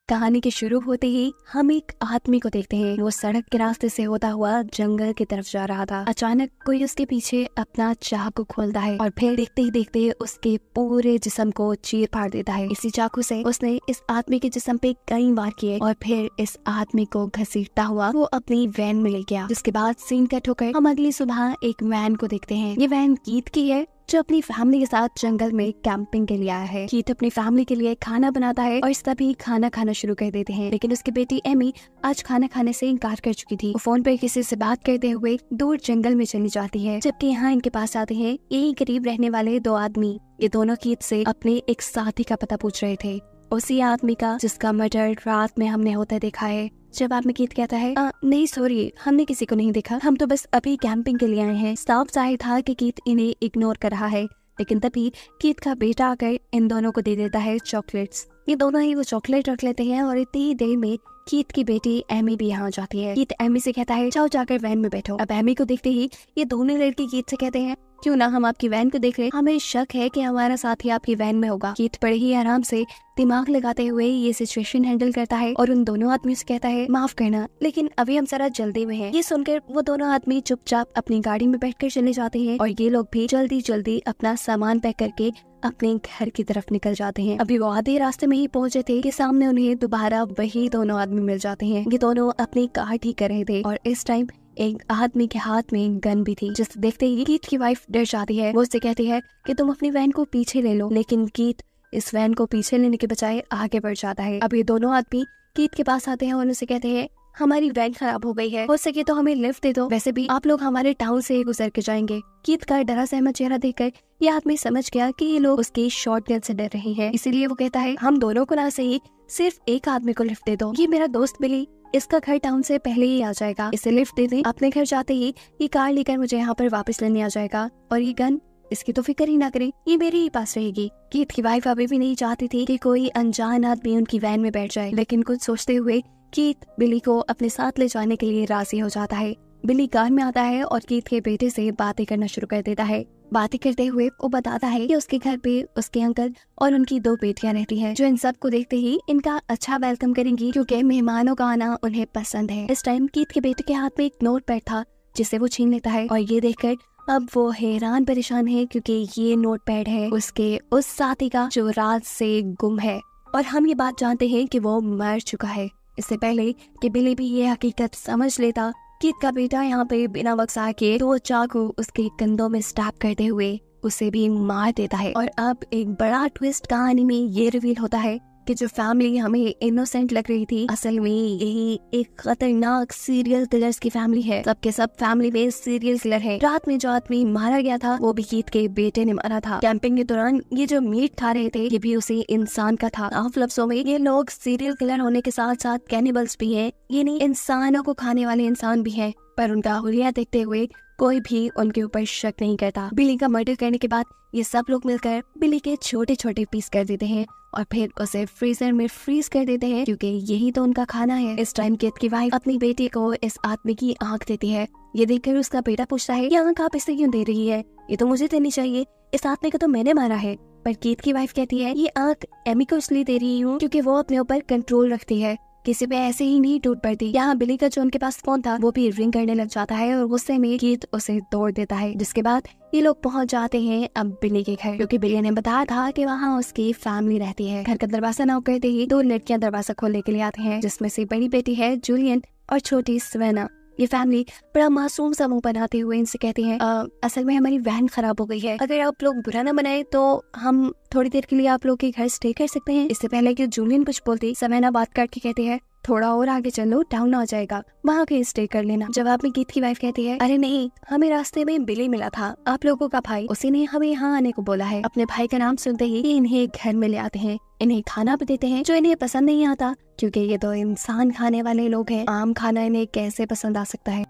कहानी के शुरू होते ही हम एक आदमी को देखते हैं। वो सड़क के रास्ते से होता हुआ जंगल की तरफ जा रहा था। अचानक कोई उसके पीछे अपना चाकू खोलता है और फिर देखते ही देखते उसके पूरे जिस्म को चीर फाड़ देता है। इसी चाकू से उसने इस आदमी के जिस्म पे कई वार किए और फिर इस आदमी को घसीटता हुआ वो अपनी वैन में ले गया। जिसके बाद सीन कट होकर हम अगली सुबह एक वैन को देखते हैं। ये वैन कीथ की है जो अपनी फैमिली के साथ जंगल में कैंपिंग के लिए आया है। कीथ अपनी फैमिली के लिए खाना बनाता है और सभी खाना खाना शुरू कर देते हैं। लेकिन उसकी बेटी एमी आज खाना खाने से इनकार कर चुकी थी। वो फोन पर किसी से बात करते हुए दूर जंगल में चली जाती है। जबकि यहाँ इनके पास आते हैं यही करीब रहने वाले दो आदमी। ये दोनों कीथ से अपने एक साथी का पता पूछ रहे थे, उसी आदमी का जिसका मर्डर रात में हमने होता देखा है। जवाब में कीथ कहता है नहीं सॉरी, हमने किसी को नहीं देखा, हम तो बस अभी कैंपिंग के लिए आए हैं। साफ जाहिर था कि कीथ इन्हें इग्नोर कर रहा है। लेकिन तभी कीथ का बेटा आकर इन दोनों को दे देता है चॉकलेट्स। ये दोनों ही वो चॉकलेट रख लेते हैं और इतनी ही देर में कीथ की बेटी एमी भी यहाँ जाती है। कीथ एमी से कहता है जाओ जाकर वैन में बैठो। अब एमी को देखते ही ये दोनों लड़के कीथ से कहते हैं क्यों ना हम आपकी वैन को देख ले, हमें शक है कि हमारा साथी आपकी वैन में होगा। कीथ बड़े ही आराम से दिमाग लगाते हुए ये सिचुएशन हैंडल करता है और उन दोनों आदमियों से कहता है माफ करना लेकिन अभी हम जरा जल्दी में हैं। ये सुनकर वो दोनों आदमी चुपचाप अपनी गाड़ी में बैठकर चले जाते हैं और ये लोग भी जल्दी जल्दी अपना सामान पैक करके अपने घर की तरफ निकल जाते हैं। अभी वो आधे रास्ते में ही पहुंचे थे कि सामने उन्हें दोबारा वही दोनों आदमी मिल जाते हैं। ये दोनों अपनी कार ठीक कर रहे थे और इस टाइम एक आदमी के हाथ में गन भी थी। जिसे देखते ही कीथ की वाइफ डर जाती है। वो उससे कहती है कि तुम अपनी वैन को पीछे ले लो, लेकिन कीथ इस वैन को पीछे लेने के बजाय आगे बढ़ जाता है। अब ये दोनों आदमी कीथ के पास आते हैं और उनसे कहते हैं हमारी वैन खराब हो गई है, हो सके तो हमें लिफ्ट दे दो, वैसे भी आप लोग हमारे टाउन से ही गुजर के जाएंगे। कीथ का डरा सहमत चेहरा देखकर ये आदमी समझ गया कि ये लोग उसके शॉटगन से डर रहे हैं। इसीलिए वो कहता है हम दोनों को ना सही सिर्फ एक आदमी को लिफ्ट दे दो, ये मेरा दोस्त बिली, इसका घर टाउन से पहले ही आ जाएगा, इसे लिफ्ट दे दे। अपने घर जाते ही ये कार लेकर मुझे यहाँ पर वापस लेने आ जाएगा और ये गन इसकी तो फिक्र ही ना करें, ये मेरे ही पास रहेगी। कीथ की वाइफ अभी भी नहीं चाहती थी कि कोई अनजान आदमी उनकी वैन में बैठ जाए, लेकिन कुछ सोचते हुए कीथ बिली को अपने साथ ले जाने के लिए राजी हो जाता है। बिली कार में आता है और कीथ के बेटे से बातें करना शुरू कर देता है। बातें करते हुए वो बताता है कि उसके घर पे उसके अंकल और उनकी दो बेटियां रहती हैं, जो इन सब को देखते ही इनका अच्छा वेलकम करेंगी क्योंकि मेहमानों का आना उन्हें पसंद है। इस टाइम कीथ के बेटे के हाथ में एक नोट पैड था जिसे वो छीन लेता है और ये देखकर अब वो हैरान परेशान है क्योंकि ये नोट पैड है उसके उस साथी का जो रात से गुम है और हम ये बात जानते हैं कि वो मर चुका है। इससे पहले कि बिली भी ये हकीकत समझ लेता, कीथ का बेटा यहाँ पे बिना वक्सा के दो चाकू उसके कंधों में स्टैब करते हुए उसे भी मार देता है। और अब एक बड़ा ट्विस्ट कहानी में ये रिवील होता है कि जो फैमिली हमें इनोसेंट लग रही थी असल में यही एक खतरनाक सीरियल किलर्स की फैमिली है। सबके सब फैमिली में सीरियल किलर है। रात में जो आदमी मारा गया था वो भी कीथ के बेटे ने मारा था। कैंपिंग के दौरान ये जो मीट खा रहे थे ये भी उसी इंसान का था। साफ लफ्जों में ये लोग सीरियल किलर होने के साथ साथ कैनिबल्स भी हैं, ये नहीं इंसानों को खाने वाले इंसान भी हैं, पर उनका हुलिया देखते हुए कोई भी उनके ऊपर शक नहीं करता। बिली का मर्डर करने के बाद ये सब लोग मिलकर बिली के छोटे छोटे पीस कर देते हैं और फिर उसे फ्रीजर में फ्रीज कर देते हैं क्योंकि यही तो उनका खाना है। इस टाइम कीथ की वाइफ अपनी बेटी को इस आदमी की आंख देती है। ये देखकर उसका बेटा पूछता है ये आंख आप इसे क्यों दे रही है, ये तो मुझे देनी चाहिए, इस आदमी को तो मैंने मारा है। पर कीथ की वाइफ कहती है ये आंख एमी को इसलिए दे रही हूँ क्योंकि वो अपने ऊपर कंट्रोल रखती है, किसी पे ऐसे ही नहीं टूट पड़ती। यहाँ बिली का जो उनके पास फोन था वो भी रिंग करने लग जाता है और गुस्से में कीथ उसे तोड़ देता है। जिसके बाद ये लोग पहुंच जाते हैं अब बिली के घर क्योंकि बिली ने बताया था कि वहाँ उसकी फैमिली रहती है। घर का दरवाजा नॉक करते ही दो लड़कियां दरवाजा खोलने के लिए आती हैं, जिसमें से बड़ी बेटी है जूलियन और छोटी सवेना। ये फैमिली बड़ा मासूम सा मुंह बनाते हुए इनसे कहती है असल में हमारी वैन खराब हो गई है, अगर आप लोग बुरा ना बनाए तो हम थोड़ी देर के लिए आप लोग के घर स्टे कर सकते हैं। इससे पहले कि जूलियन कुछ बोलती सवेना बात करके कहती है थोड़ा और आगे चलो, टाउन आ जाएगा, वहाँ के स्टे कर लेना। जवाब में कीथ की वाइफ कहती है अरे नहीं, हमें रास्ते में बिली मिला था, आप लोगों का भाई, उसी ने हमें यहाँ आने को बोला है। अपने भाई का नाम सुनते ही इन्हें घर में ले आते हैं, इन्हें खाना भी देते हैं जो इन्हें पसंद नहीं आता क्योंकि ये तो इंसान खाने वाले लोग हैं, आम खाना इन्हें कैसे पसंद आ सकता है।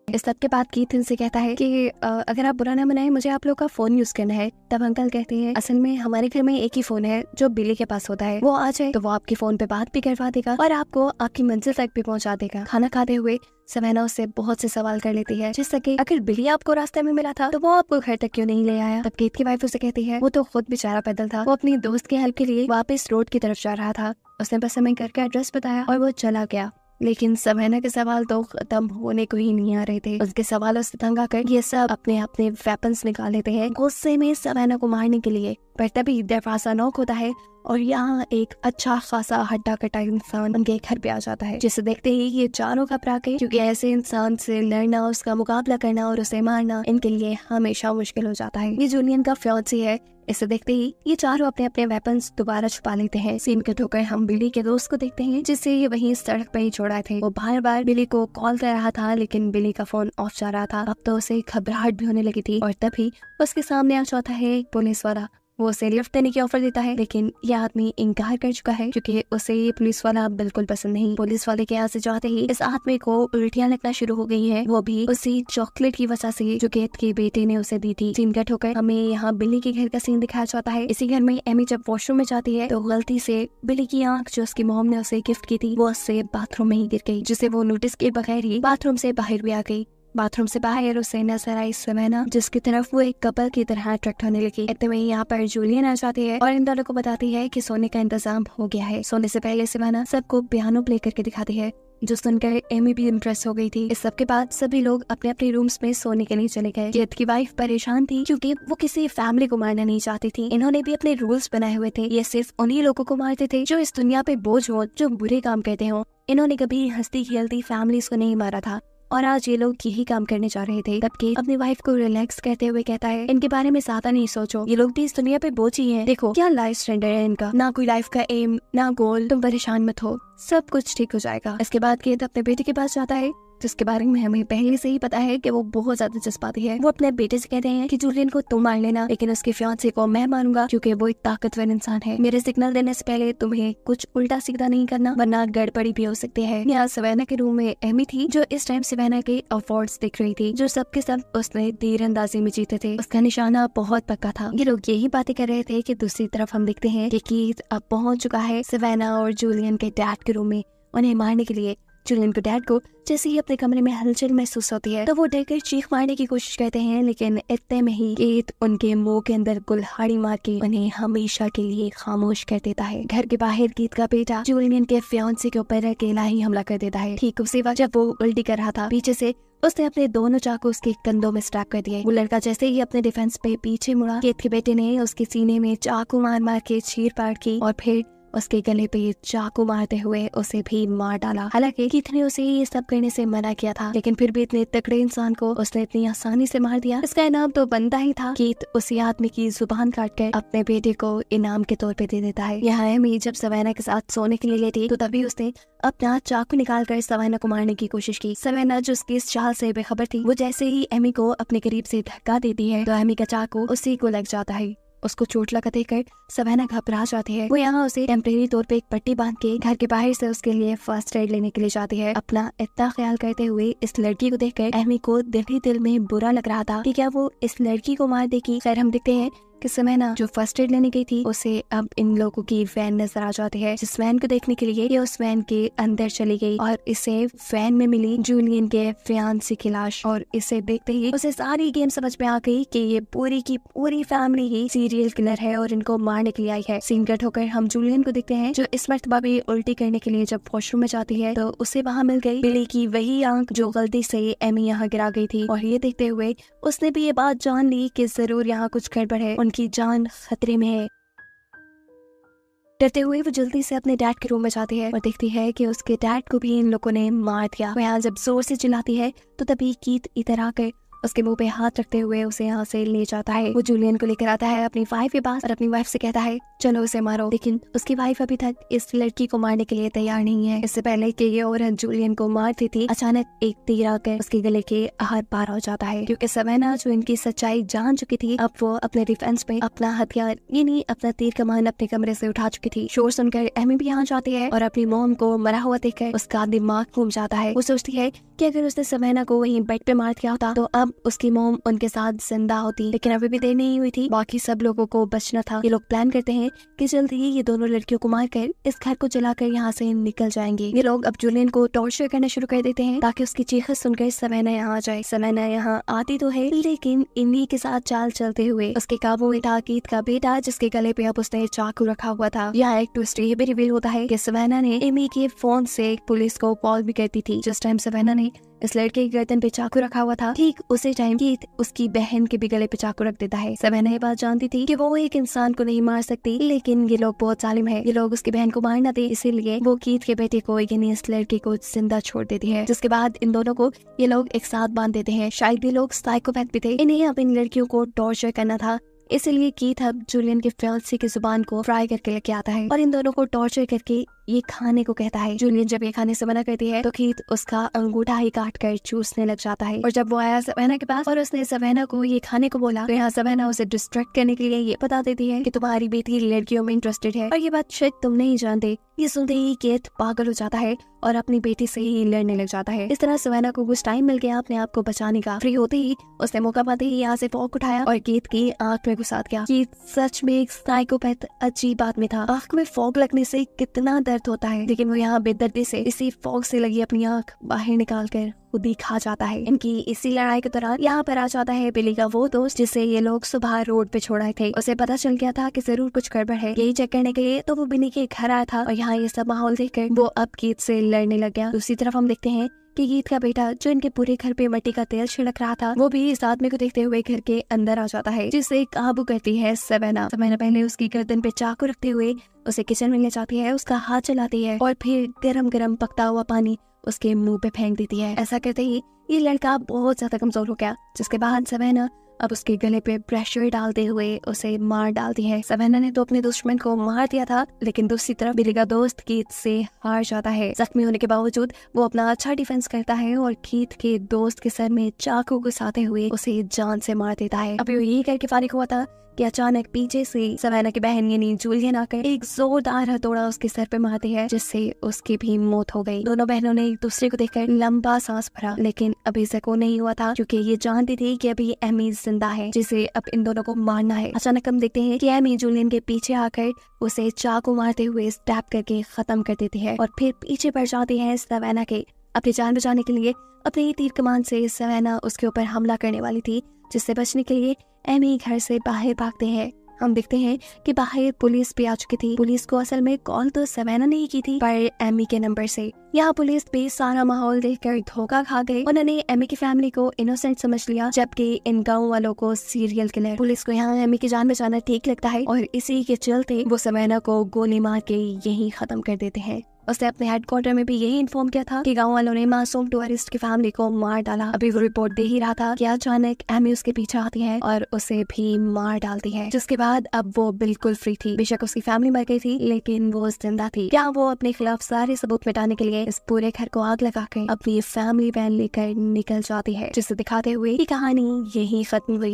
इस सब के बाद कीथ इनसे कहता है कि अगर आप बुरा ना मनाए, मुझे आप लोग का फोन यूज करना है। तब अंकल कहते हैं असल में हमारे घर में एक ही फोन है जो बिली के पास होता है, वो आ जाए तो वो आपके फोन पे बात भी करवा देगा और आपको आपकी मंजिल तक भी पहुंचा देगा। खाना खाते हुए सवेना उससे बहुत से सवाल कर लेती है, जिससे कि अगर बिली आपको रास्ते में मिला था तो वो आपको घर तक क्यों नहीं ले आया। तब कीथ की वाइफ उसे कहती है वो तो खुद बेचारा पैदल था, वो अपनी दोस्त की हेल्प के लिए वापस रोड की तरफ जा रहा था, उसने बस हमें घर का एड्रेस बताया और वो चला गया। लेकिन सवेना के सवाल तो खत्म होने को ही नहीं आ रहे थे। उसके सवालों से तंग आकर ये सब अपने अपने वेपन्स निकाल लेते हैं गुस्से में सवेना को मारने के लिए। पर तभी दरवाजा नॉक होता है और यहाँ एक अच्छा खासा हड्डा कटा इंसान उनके घर पे आ जाता है, जिसे देखते ही ये चारों घबरा गए, क्योंकि ऐसे इंसान से लड़ना, उसका मुकाबला करना और उसे मारना इनके लिए हमेशा मुश्किल हो जाता है। ये जूलियन का फियांसी है। इसे देखते ही ये चारों अपने अपने वेपन्स दोबारा छुपा लेते हैं। सीन कट होकर हम बिली के दोस्त को देखते हैं, जिससे ये वहीं सड़क पर ही छोड़ा थे। वो बार बार बिली को कॉल कर रहा था, लेकिन बिली का फोन ऑफ जा रहा था। अब तो उसे घबराहट भी होने लगी थी और तभी उसके सामने आ जाता है एक पुलिस वाला। वो उसे लिफ्ट देने की ऑफर देता है, लेकिन ये आदमी इनकार कर चुका है क्योंकि उसे ये पुलिस वाला बिल्कुल पसंद नहीं। पुलिस वाले के यहाँ से जाते ही इस आदमी को उल्टियां लगना शुरू हो गई है, वो भी उसी चॉकलेट की वजह से जो कीथ के बेटे ने उसे दी थी। सीन कट होकर हमें यहाँ बिली के घर का सीन दिखाया जाता है। इसी घर में एमी जब वॉशरूम में जाती है तो गलती से बिली की आंख जो उसकी मॉम ने उसे गिफ्ट की थी वो उससे बाथरूम में ही गिर गई, जिसे वो नोटिस के बगैर ही बाथरूम से बाहर भी आ गई। बाथरूम से बाहर उसे नजर आई सवेना, जिसकी तरफ वो एक कपल की तरह अट्रैक्ट होने लगी। इतने में यहाँ पर जूलियन आ जाती है और इन दोनों को बताती है कि सोने का इंतजाम हो गया है। सोने से पहले सवेना सबको पियानो प्ले करके दिखाती है, जो सुनकर एमी भी इम्प्रेस हो गई थी। इस सब के बाद सभी लोग अपने अपने रूम्स में सोने के लिए चले गए। कीथ की वाइफ परेशान थी क्योंकि वो किसी फैमिली को मारना नहीं चाहती थी। इन्होंने भी अपने रूल्स बनाए हुए थे, ये सिर्फ उन्हीं लोगों को मारते थे जो इस दुनिया पे बोझ हो, जो बुरे काम करते हो। इन्होंने कभी हंसती खेलती फैमिलीज को नहीं मारा था और आज ये लोग यही काम करने जा रहे थे। तब कीथ अपनी वाइफ को रिलैक्स करते हुए कहता है इनके बारे में ज्यादा नहीं सोचो, ये लोग भी इस दुनिया पे बोझ ही हैं। देखो क्या लाइफ स्टैंडर्ड है इनका, ना कोई लाइफ का एम ना गोल, तुम परेशान मत हो, सब कुछ ठीक हो जाएगा। इसके बाद कीथ अपने बेटे के पास जाता है, जिसके बारे में हमें पहले से ही पता है कि वो बहुत ज्यादा जज्बाती है। वो अपने बेटे से कहते हैं कि जूलियन को तुम मार लेना, लेकिन उसके फियांसे को मैं मारूंगा क्योंकि वो एक ताकतवर इंसान है। मेरे सिग्नल देने से पहले तुम्हें कुछ उल्टा सीधा नहीं करना, वरना गड़बड़ी भी हो सकती है। यहाँ सवेना के रूम में एमी थी, जो इस टाइम सवेना के अवार्ड्स दिख रही थी, जो सबके सब उसने तीर अंदाजी में जीते थे। उसका निशाना बहुत पक्का था। ये लोग यही बातें कर रहे थे कि दूसरी तरफ हम देखते हैं कि कीथ अब पहुंच चुका है सवेना और जूलियन के डैड के रूम में उन्हें मारने के लिए। जूलियन को डैड को जैसे ही अपने कमरे में हलचल महसूस होती है तो वो डरकर चीख मारने की कोशिश करते हैं, लेकिन इतने में ही कीथ उनके मुंह के अंदर कुल्हाड़ी मार के उन्हें हमेशा के लिए खामोश कर देता है। घर के बाहर कीथ का बेटा जूलियन के फियांसे के ऊपर अकेला ही हमला कर देता है। ठीक उसी वक्त जब वो उल्टी कर रहा था, पीछे से उसने अपने दोनों चाकू उसके कंधों में स्टैक कर दिए। वो लड़का जैसे ही अपने डिफेंस पे पीछे मुड़ा, कीथ के बेटे ने उसके सीने में चाकू मार मार के चीर फाड़ की और फिर उसके गले पे चाकू मारते हुए उसे भी मार डाला। हालांकि कीथ ने उसे ये सब करने से मना किया था, लेकिन फिर भी इतने तगड़े इंसान को उसने इतनी आसानी से मार दिया। इसका इनाम तो बनता ही था। कीथ उसी आदमी की जुबान काट कर अपने बेटे को इनाम के तौर पे दे देता है। यहाँ एमी जब सवेना के साथ सोने के लिए लेटी तो तभी उसने अपना चाकू निकाल कर सवेना को मारने की कोशिश की। सवेना जो उसकी इस चाल से बेखबर थी, वो जैसे ही एमी को अपने करीब से धक्का देती है तो एमी का चाकू उसी को लग जाता है। उसको चोट लगा देखकर सवेना घबरा जाती है। वो यहाँ उसे टेम्परेरी तौर पे एक पट्टी बांध के घर के बाहर से उसके लिए फर्स्ट एड लेने के लिए जाती है। अपना इतना ख्याल करते हुए इस लड़की को देखकर एमी को दिल ही दिल में बुरा लग रहा था कि क्या वो इस लड़की को मार देगी। खैर हम देखते हैं कि सवेना जो फर्स्ट एड लेने गई थी उसे अब इन लोगों की वैन नजर आ जाती है। जिस वैन को देखने के लिए ये उस वैन के अंदर चली गई और इसे वैन में मिली जूलियन के फियांसे की लाश। और इसे देखते ही उसे सारी गेम समझ में आ गई कि ये पूरी की पूरी फैमिली ही सीरियल किलर है और इनको मारने के लिए आई है। सीन कट होकर हम जूलियन को देखते हैं, जो इस मर्तबा भी उल्टी करने के लिए जब वॉशरूम में जाती है तो उसे वहाँ मिल गई बिली की वही आंख जो गलती से एमी यहाँ गिरा गई थी। और ये देखते हुए उसने भी ये बात जान ली कि जरूर यहाँ कुछ गड़बड़ है, उनकी जान खतरे में है। डरते हुए वो जल्दी से अपने डैड के रूम में जाती है और देखती है कि उसके डैड को भी इन लोगों ने मार दिया। वो यहाँ जब जोर से चिल्लाती है तो तभी कीथ इधर आकर उसके मुंह पे हाथ रखते हुए उसे यहाँ से ले जाता है। वो जूलियन को लेकर आता है अपनी वाइफ के पास और अपनी वाइफ से कहता है चलो उसे मारो, लेकिन उसकी वाइफ अभी तक इस लड़की को मारने के लिए तैयार नहीं है। इससे पहले कि ये औरत जूलियन को मारती थी, अचानक एक तीर आकर उसके गले के आर पार हो जाता है। क्योंकि सवेना जो इनकी सच्चाई जान चुकी थी, अब वो अपने डिफेंस में अपना हथियार यानी अपना तीर कमान अपने कमरे से उठा चुकी थी। शोर सुनकर एमी भी यहाँ जाती है और अपनी मॉम को मरा हुआ देखकर उसका दिमाग घूम जाता है। वो सोचती है कि अगर उसने सवेना को वहीं बेड पे मार दिया होता तो अब उसकी मॉम उनके साथ जिंदा होती, लेकिन अभी भी देर नहीं हुई थी। बाकी सब लोगों को बचना था। ये लोग प्लान करते हैं कि जल्द ही ये दोनों लड़कियों को मारकर इस घर को जलाकर यहाँ से निकल जाएंगे। ये लोग अब जूलियन को टॉर्चर करना शुरू कर देते हैं ताकि उसकी चीखें सुनकर सवेना यहाँ आ जाए। सवेना यहाँ आती तो है, लेकिन इन्हीं के साथ चाल चलते हुए उसके काबू में था कीथ का बेटा, जिसके गले पे अब उसने चाकू रखा हुआ था। यहाँ एक ट्विस्ट ये भी रिवील होता है कि सवेना ने एमी के फोन से पुलिस को कॉल भी करती थी। जिस टाइम सवेना ने इस लड़के की गर्दन पे चाकू रखा हुआ था, ठीक उसी टाइम कीथ उसकी बहन के भी गले पे चाकू रख देता है। सवेना ये बात जानती थी कि वो एक इंसान को नहीं मार सकती, लेकिन ये लोग बहुत जालिम है। ये लोग उसकी बहन को मार न दे, इसीलिए वो कीथ के बेटे को यानी इस लड़के को जिंदा छोड़ देती है। जिसके बाद इन दोनों को ये लोग एक साथ बांध देते हैं। शायद ये लोग साइकोपैथ भी थे। इन्हें अब इन लड़कियों को टॉर्चर करना था, इसलिए कीथ अब जूलियन के फियांसे की जुबान को फ्राई करके लेके आता है और इन दोनों को टॉर्चर करके ये खाने को कहता है। जूलियन जब ये खाने से मना करती है तो कीथ उसका अंगूठा ही काट कर चूसने लग जाता है। और जब वो आया सवेना के पास और उसने सवेना को ये खाने को बोला तो यहाँ सवेना उसे डिस्ट्रैक्ट करने के लिए ये बता देती है कि तुम्हारी बेटी लड़कियों में इंटरेस्टेड है और ये बात शायद तुम नहीं जानते। ये सुनते ही कीथ पागल हो जाता है और अपनी बेटी से ही लड़ने लग जाता है। इस तरह सवेना को कुछ टाइम मिल गया अपने आप को बचाने का। फ्री होते ही उसने मौका पाते ही यहाँ से फॉग उठाया और कीथ की आंख में घुसा दिया। कीथ सच में एक साइकोपैथ अजीब आदमी था। आंख में फॉग लगने से कितना दर्द होता है, लेकिन वो यहाँ बेदर्दी से इसी फॉग से लगी अपनी आंख बाहर निकाल कर खुद ही खा जाता है। इनकी इसी लड़ाई के दौरान यहाँ पर आ जाता है बिली का वो दोस्त जिसे ये लोग सुबह रोड पे छोड़ाए थे। उसे पता चल गया था कि जरूर कुछ गड़बड़ है। यही चेक करने के लिए तो वो बिली के घर आया था और यहाँ ये सब माहौल देखकर वो अब कीथ से लड़ने लग गया। दूसरी तरफ हम देखते हैं कि कीथ का बेटा जो इनके पूरे घर पे मिट्टी का तेल छिड़क रहा था, वो भी इस आदमी को देखते हुए घर के अंदर आ जाता है, जिसे काबू करती है सवेना। सवेना पहले उसकी गर्दन पे चाकू रखते हुए उसे किचन में ले जाती है, उसका हाथ चलाती है और फिर गरम गरम पकता हुआ पानी उसके मुंह पे फेंक देती है। ऐसा करते ही ये लड़का बहुत ज्यादा कमजोर हो गया, जिसके बाद सवेना अब उसके गले पे प्रेशर डालते हुए उसे मार डालती है। सवेना ने तो अपने दुश्मन को मार दिया था, लेकिन दूसरी तरफ बिली का दोस्त कीथ से हार जाता है। जख्मी होने के बावजूद वो अपना अच्छा डिफेंस करता है और कीथ के दोस्त के सर में चाकू घुसाते हुए उसे जान से मार देता है। अभी वो यही करके फारिग हुआ था कि अचानक पीछे से सवेना की बहन यानी जूलियन आकर एक जोरदार हथौड़ा उसके सर पे मारती है, जिससे उसकी भी मौत हो गई। दोनों बहनों ने एक दूसरे को देखकर लंबा सांस भरा, लेकिन अभी जको नहीं हुआ था क्योंकि ये जानती थी कि अभी एमी जिंदा है, जिसे अब इन दोनों को मारना है। अचानक हम देखते हैं कि एमी जूलियन के पीछे आकर उसे चाकू मारते हुए स्टैब करके खत्म कर देती है और फिर पीछे पड़ जाती है सवेना के। अपनी जान बचाने के लिए अपनी तीर कमान से सवेना उसके ऊपर हमला करने वाली थी, जिससे बचने के लिए एमी घर से बाहर भागते हैं। हम देखते हैं कि बाहर पुलिस भी आ चुकी थी। पुलिस को असल में कॉल तो सवेना ने ही की थी, पर एमी के नंबर से। यहाँ पुलिस भी सारा माहौल देखकर धोखा खा गए। उन्होंने एमी की फैमिली को इनोसेंट समझ लिया, जबकि इन गाँव वालों को सीरियल किलर। पुलिस को यहाँ एमी की जान बचाना ठीक लगता है और इसी के चलते वो सवेना को गोली मार के यही खत्म कर देते हैं। उसने अपने हेडक्वार्टर में भी यही इन्फॉर्म किया था कि गांव वालों ने मासूम टूरिस्ट की फैमिली को मार डाला। अभी वो रिपोर्ट दे ही रहा था कि अचानक एमी उसके पीछे आती है और उसे भी मार डालती है, जिसके बाद अब वो बिल्कुल फ्री थी। बेशक उसकी फैमिली मर गई थी, लेकिन वो जिंदा थी। क्या वो अपने खिलाफ सारे सबूत मिटाने के लिए इस पूरे घर को आग लगाकर अपनी फैमिली वैन लेकर निकल जाती है, जिसे दिखाते हुए ये कहानी यही खत्म हुई।